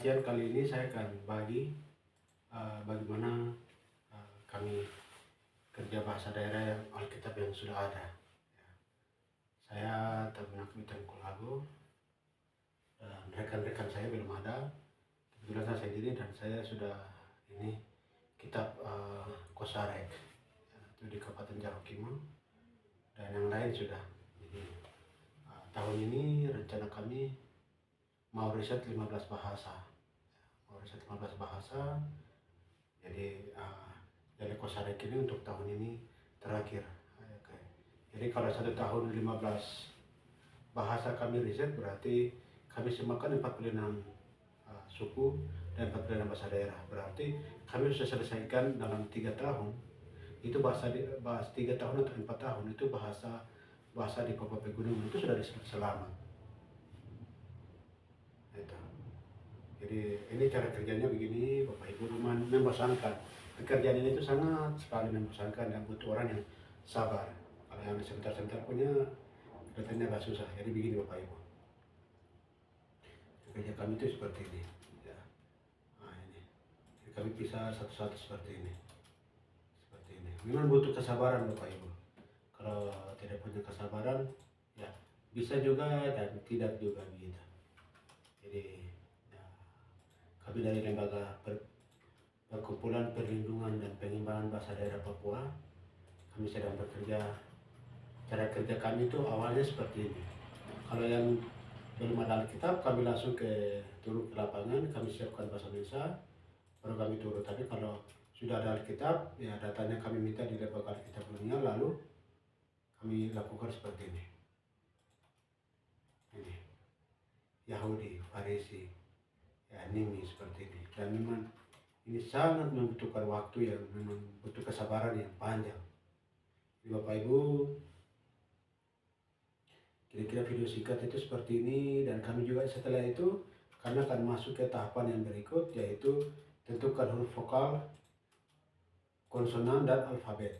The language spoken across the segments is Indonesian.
kajian kali ini saya akan bagi bagaimana kami kerja bahasa daerah yang Alkitab yang sudah ada. Saya Tabunak Mitang Kulago dan rekan-rekan saya belum ada. Kebetulan saya sendiri dan saya sudah ini kitab Kosarek itu di Kabupaten Jarokimo dan yang lain sudah. Jadi tahun ini rencana kami mau riset 15 bahasa. Jadi dari Kosarek ini untuk tahun ini terakhir. Jadi kalau 1 tahun 15 bahasa kami riset, berarti kami semakan 46 suku dan 46 bahasa daerah. Berarti kami sudah selesaikan dalam 3 tahun. Itu bahasa 3 tahun atau 4 tahun itu bahasa di Papua Pegunungan itu sudah selamat. Itu. Jadi ini cara kerjanya begini, Bapak Ibu, membosankan. Pekerjaan ini itu sangat sekali membosankan dan butuh orang yang sabar. Kalau yang sebentar-sebentar punya kelihatannya agak susah. Jadi begini Bapak Ibu. Kerja kami itu seperti ini. Ya. Nah, ini. Jadi kami pisah satu-satu seperti ini. Seperti ini. Memang butuh kesabaran Bapak Ibu. Kalau tidak punya kesabaran, ya bisa juga dan tidak juga begitu. Jadi kami dari Lembaga Perkumpulan Perlindungan dan Pengembangan Bahasa Daerah Papua, kami sedang bekerja. Cara kerja kami itu awalnya seperti ini. Kalau yang belum ada Alkitab, kami langsung turun ke lapangan, kami siapkan bahasa Indonesia, baru kami turun. Tapi kalau sudah ada Alkitab, ya datanya kami minta di Lembaga Alkitab Dunia, lalu kami lakukan seperti ini. Ini Yahudi, Farisi, anime seperti ini. Dan memang ini sangat membutuhkan waktu yang memang butuh kesabaran yang panjang. Jadi Bapak Ibu, kira-kira video singkat itu seperti ini, dan kami juga setelah itu kami akan masuk ke tahapan yang berikut, yaitu tentukan huruf vokal, konsonan dan alfabet.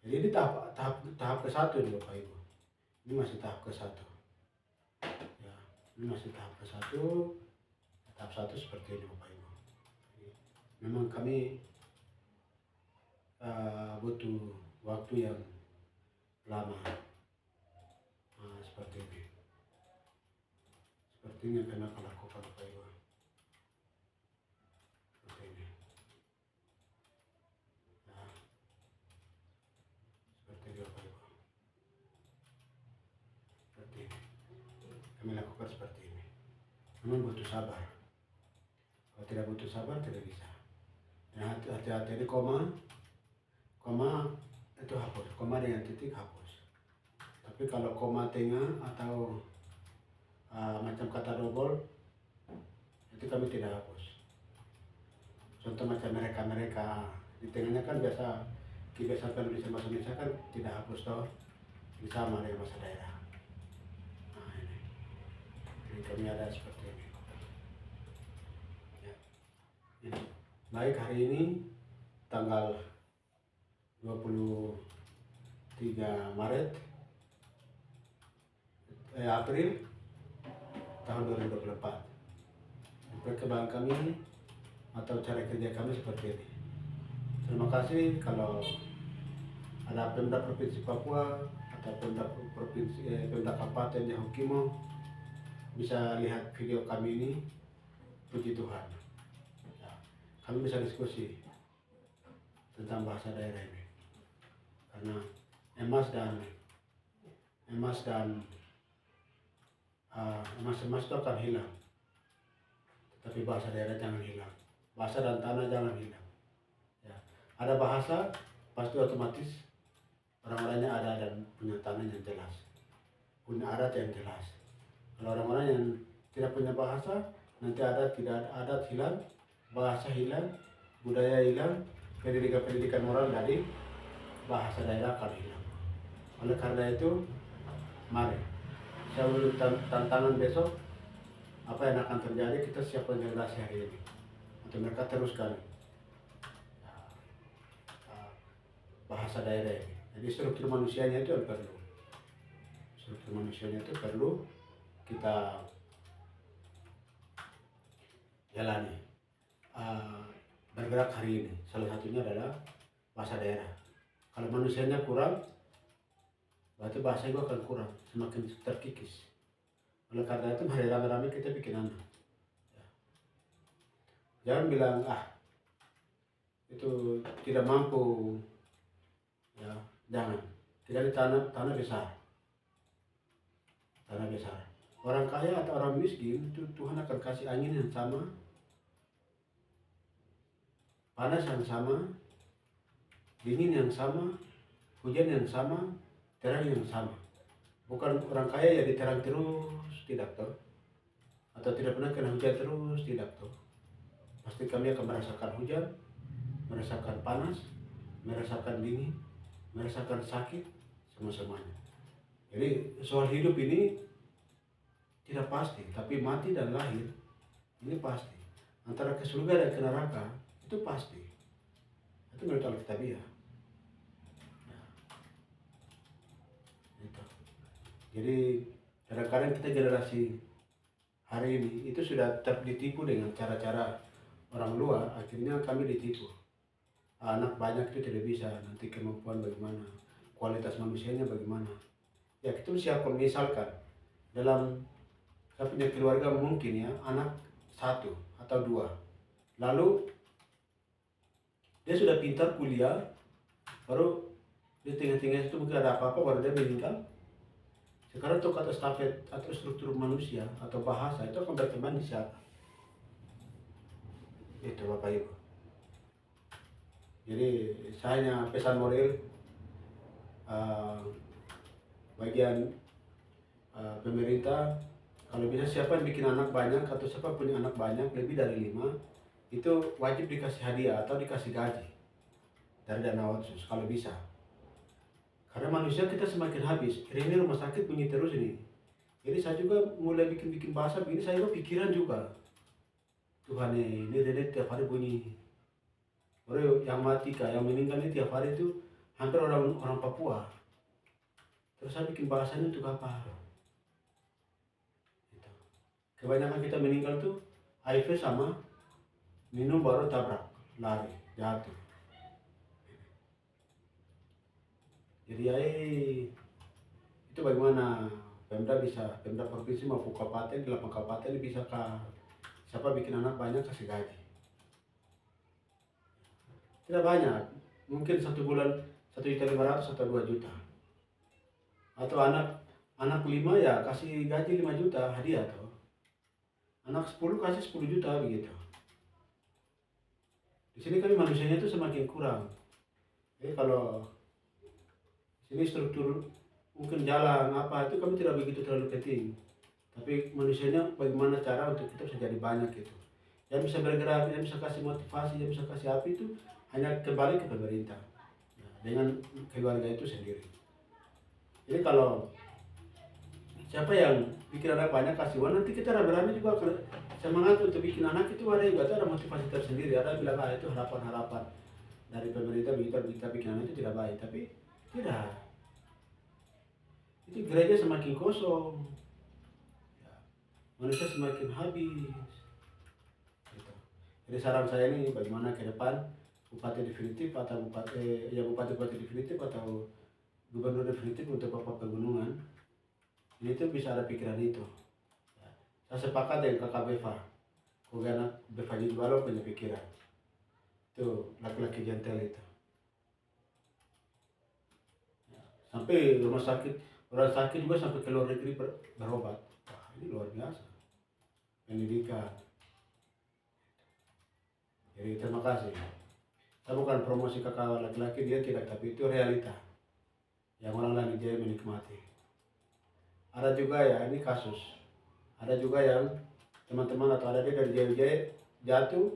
Jadi ini tahap ke-1 ini Bapak Ibu. Ini masih tahap ke-1. Ya, ini masih tahap ke-1. Tahap 1 seperti ini Bapak Ibu. Jadi, memang kami butuh waktu yang lama. Seperti ini. Seperti ini yang kami akan lakukan Bapak Ibu. Seperti ini. Nah, seperti ini Bapak Ibu. Seperti ini. Kami lakukan seperti ini. Memang butuh sabar. Kalau tidak butuh sabar tidak bisa. Nah, hati-hati di koma itu hapus. Koma dengan titik hapus. Tapi kalau koma tengah atau macam kata double itu kami tidak hapus. Contoh macam mereka di tengahnya kan kebiasaan penulisan bahasa Indonesia kan tidak hapus toh. Ini sama dengan bahasa daerah. Nah ini. Jadi kami ada seperti ini. Ya. Ini. Baik, hari ini tanggal 23 Maret April tahun 2024. Perkembangan kami atau cara kerja kami seperti ini. Terima kasih kalau ada Pemda Provinsi Papua atau Pemda Kabupaten Jarokimo bisa lihat video kami ini. Puji Tuhan. Ya, kami bisa diskusi tentang bahasa daerah ini. Karena emas itu akan hilang, tapi bahasa daerah jangan hilang. Bahasa dan tanah jangan hilang. Ya. Ada bahasa pasti otomatis orang-orangnya ada dan punya tanah yang jelas, punya adat yang jelas. Kalau orang-orang yang tidak punya bahasa, nanti tidak ada adat hilang, bahasa hilang, budaya hilang, pendidikan moral dari bahasa daerah akan hilang. Oleh karena itu, mari saya beri tantangan besok, apa yang akan terjadi, kita siapkan generasi hari ini untuk mereka teruskan bahasa daerah ini. Jadi struktur manusianya itu perlu. Struktur manusianya itu perlu kita jalani, bergerak hari ini. Salah satunya adalah bahasa daerah. Kalau manusianya kurang, berarti bahasa itu akan kurang, semakin terkikis. Oleh karena itu hari rame-rame kita bikin anak. Jangan bilang itu tidak mampu, ya jangan. Tidak di tanah besar, tanah besar. Orang kaya atau orang miskin itu Tuhan akan kasih angin yang sama, panas yang sama, dingin yang sama, hujan yang sama, terang yang sama. Bukan orang kaya jadi terang terus, tidak toh. Atau tidak pernah kena hujan terus, tidak toh. Pasti kami akan merasakan hujan, merasakan panas, merasakan dingin, merasakan sakit, semuanya. Jadi soal hidup ini tidak pasti, tapi mati dan lahir ini pasti. Antara ke surga dan ke neraka itu pasti. Itu menurut Alkitabiah. Gitu. Jadi kadang-kadang kita generasi hari ini itu sudah ditipu dengan cara-cara orang luar, akhirnya kami ditipu. Anak banyak itu tidak bisa, nanti kemampuan bagaimana, kualitas manusianya bagaimana. Ya kita siapkan, misalkan dalam saya punya keluarga mungkin ya anak 1 atau 2, lalu dia sudah pintar kuliah, baru di tengah-tengah itu mungkin ada apa-apa baru dia meninggal. Sekarang untuk kata stafet atau struktur manusia atau bahasa itu akan berkembang di siapa? Itu Bapak Ibu. Jadi saya hanya pesan moral bagian pemerintah, kalau bisa siapa yang bikin anak banyak atau siapa punya anak banyak lebih dari 5 itu wajib dikasih hadiah atau dikasih gaji dari dana otsus kalau bisa. Karena manusia kita semakin habis. Ini rumah sakit bunyi terus ini. Jadi saya juga mulai bikin bahasa begini, saya juga pikiran juga. Tuhan ini Rene tiap hari bunyi. Baru yang mati yang meninggal ini tiap hari itu hampir orang Papua. Terus saya bikin bahasanya untuk apa? Gitu. Kebanyakan kita meninggal tuh HIV sama minum baru tabrak, lari, jatuh. Jadi itu bagaimana Pemda provinsi maupun kabupaten, 8 kabupaten bisa siapa bikin anak banyak kasih gaji. Tidak banyak, mungkin 1 bulan 1.500.000 atau 2 juta. Atau anak 5 ya kasih gaji 5 juta hadiah tuh. Anak 10 kasih 10 juta begitu. Di sini kami manusianya itu semakin kurang. Jadi kalau sini struktur mungkin jalan apa itu kami tidak begitu terlalu penting, tapi manusianya bagaimana cara untuk kita bisa jadi banyak gitu, yang bisa bergerak, yang bisa kasih motivasi, yang bisa kasih api itu hanya kembali ke pemerintah dengan keluarga itu sendiri. Jadi kalau siapa yang bikin anak banyak kasih uang, nanti kita rame-rame juga semangat untuk bikin anak itu ada motivasi tersendiri. Ada bilang itu harapan dari pemerintah kita bikin anak itu tidak baik, tapi tidak. Itu gereja semakin kosong, manusia semakin habis. Gitu. Jadi saran saya ini bagaimana ke depan bupati definitif atau bupati definitif atau gubernur definitif untuk Papua Pegunungan ini tuh bisa ada pikiran itu. Saya sepakat dengan kakak Beva, karena Beva juga lo punya pikiran. Itu laki-laki jantel itu. Sampai rumah sakit, orang sakit juga sampai ke luar negeri berobat. Wah, ini luar biasa. Pendidikan. Jadi terima kasih. Saya bukan promosi kakak laki-laki, dia tidak, tapi itu realita yang orang lain Jaya menikmati. Ada juga ya, ini kasus. Ada juga yang teman-teman atau ada dia dari Jaya jatuh,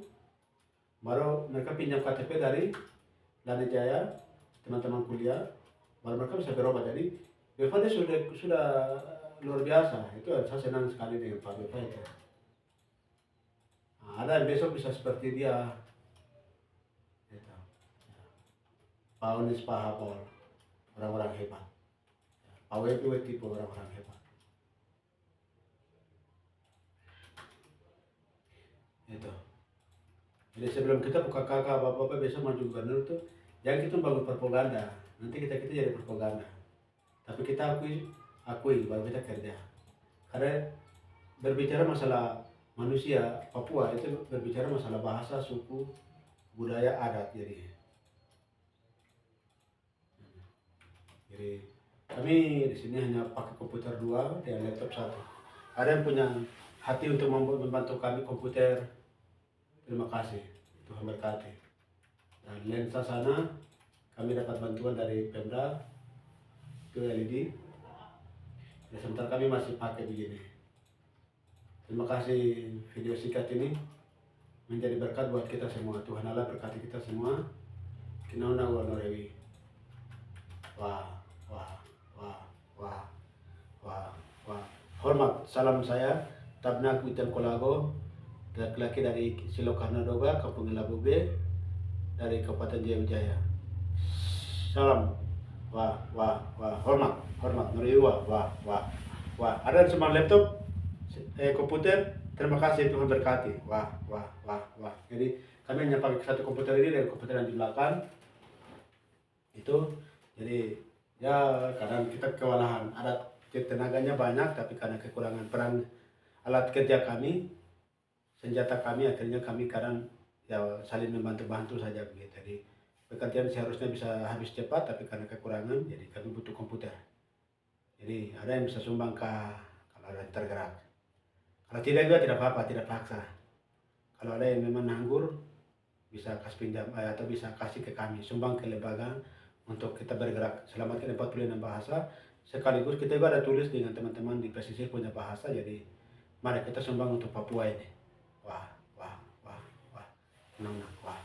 baru mereka pinjam KTP dari Lani Jaya, teman-teman kuliah, baru mereka bisa berobat. Jadi Beva dia sudah luar biasa. Itu saya senang sekali dengan Pak Beva itu. Nah, ada yang besok bisa seperti dia. Gitu. Pak Onis, Pak Hapol, orang-orang hebat. Pak Wetu tipe orang-orang hebat. Itu. Jadi sebelum kita buka kakak bapak-bapak biasa maju gubernur tuh, jangan kita bangun propaganda. Nanti kita jadi propaganda. Tapi kita akui bahwa kita kerja. Karena berbicara masalah manusia Papua itu berbicara masalah bahasa, suku, budaya, adat. Jadi kami di sini hanya pakai komputer 2 dan laptop 1. Ada yang punya hati untuk membantu kami komputer, terima kasih, Tuhan berkati. Dan lensa sana kami dapat bantuan dari Pemda itu LED. Ya, sementara kami masih pakai begini. Terima kasih, video singkat ini menjadi berkat buat kita semua. Tuhan Allah berkati kita semua. Kinauna wa norewi. Wah, wah, wah, wah, wah, wah. Hormat, salam saya Tabnak Witan Kolago, laki-laki dari Silokarna Doga, Kampung Labu B, dari Kabupaten Jaya. Salam. Wah, wah, wah. Hormat, hormat. Nuriwa, wah, wah, wah. Ada semua laptop, komputer. Terima kasih, Tuhan berkati. Wah, wah, wah, wah. Jadi kami hanya pakai satu komputer ini dan komputer yang di belakang itu. Jadi ya kadang kita kewalahan. Ada tenaganya banyak, tapi karena kekurangan peran alat kerja kami, senjata kami, akhirnya kami kadang ya saling membantu-bantu saja begitu. Jadi pekerjaan seharusnya bisa habis cepat, tapi karena kekurangan, jadi kami butuh komputer. Jadi ada yang bisa sumbang kalau ada yang tergerak. Kalau tidak juga tidak apa-apa, tidak paksa. Kalau ada yang memang nganggur, bisa kasih pinjam atau bisa kasih ke kami, sumbang ke lembaga untuk kita bergerak. Selamatkan 46 bahasa. Sekaligus kita juga ada tulis dengan teman-teman di pesisir punya bahasa. Jadi mari kita sumbang untuk Papua ini. Wah, wah, wah, wah, wah.